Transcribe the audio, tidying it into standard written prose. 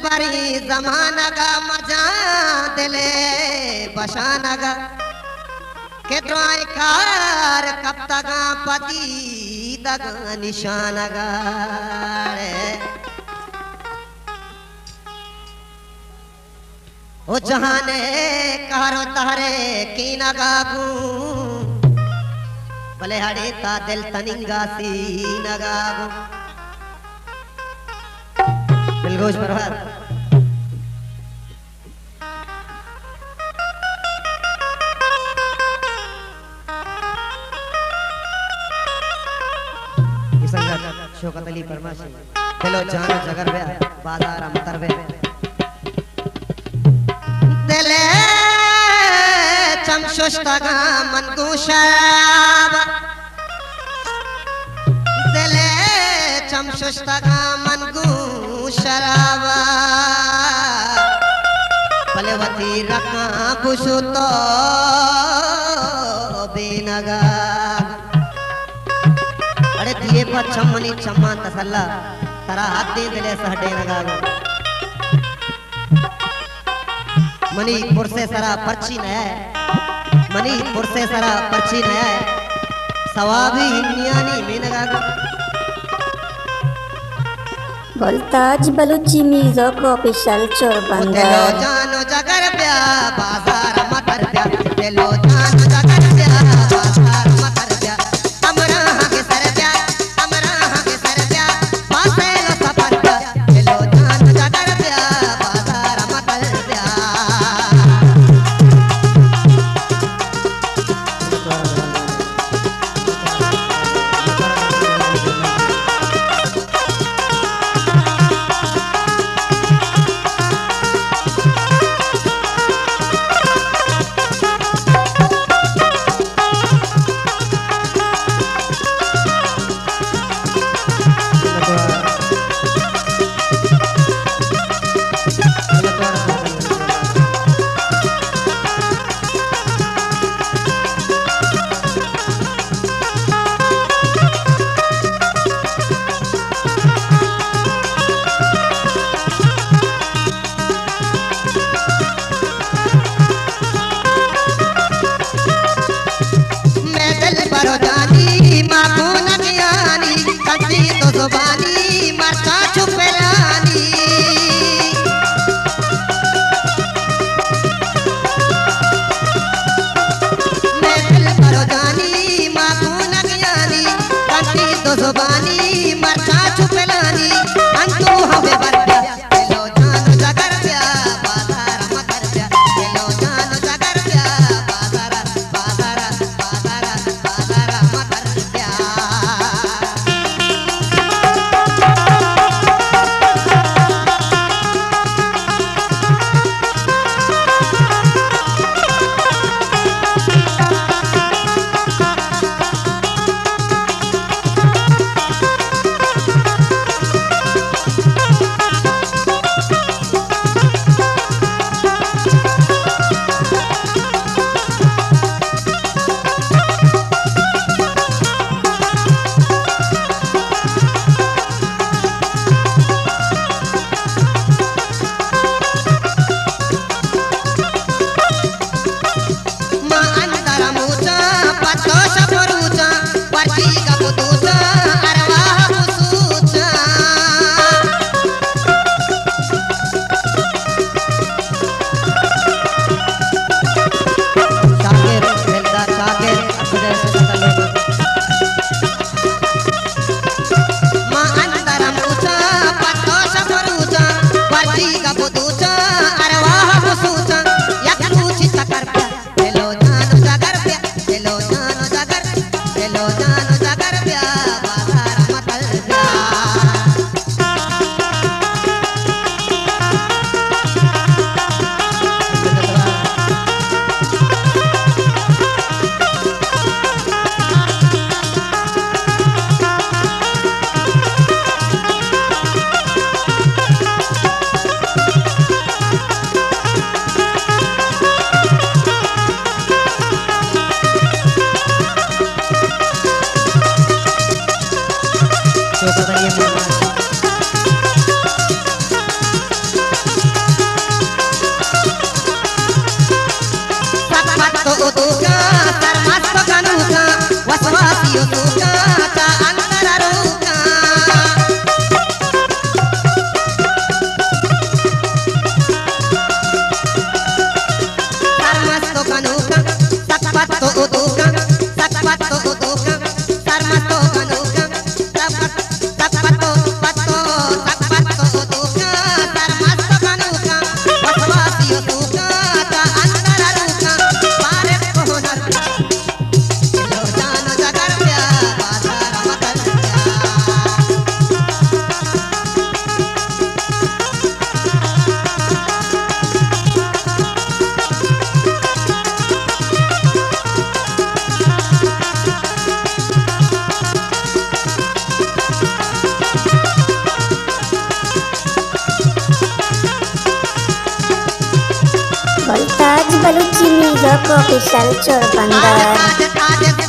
बरी जमाना गा मजा दिले बशाना गा के ड्राई कार कब तक पति तक निशाना गा ओ जहाने कारो तारे की नगागू भले हड़े ता दिल तनिंगा सी नगागू दिलगोश परवार शौकत अली फरमाशी दिलो जानो जगर बे बाजार अंतर बे दिले चमशुष्टगा मनगुशाब दिले चमशुष्टगा मनगुशराब पलवती रखा बुशुतो बेनगा अरे दिए पर चम्मनी चम्मा तसल्ला तरा हाथ दे दिले सहडे नगागो मनी पुरसे सरा पर्ची नया है मनी पुरसे सरा पर्ची नया है सवाबी हिन्नियानी में नगागो बोलताज बलूची म्यूजिक ऑफिशियल चोरबंदर दिलो जानो जगर प्या बाजार मकर प्या दिलो जानो जगर प्या बाजार मकर प्या हमरा के सर प्या हमरा के सर प्या पासे लो सफर प्या दिलो जानो जगर प्या बाजार मकर प्या ज़ुबानी मरचा छुपलानी अंतु हवे बरप्या दिलो जानो जगर प्या बाजार मकर प्या दिलो जानो जगर प्या बाजार बाजार बाजार बाजार मकर प्या बसवासियों सुका का अंतर रुका सरमस्तो कनुका सकपतो उदुका सकपतो उदुका सरमस्तो कनुका सकपतो पतो सकपतो उदुका सरमस्तो कनुका बसवासियों सुका का अंतर रुका पारे कोहनर लो जान जगर प्या बाजार मकर वोल्टाज बलूची म्यूजिक ऑफिशियल चोरबंदर।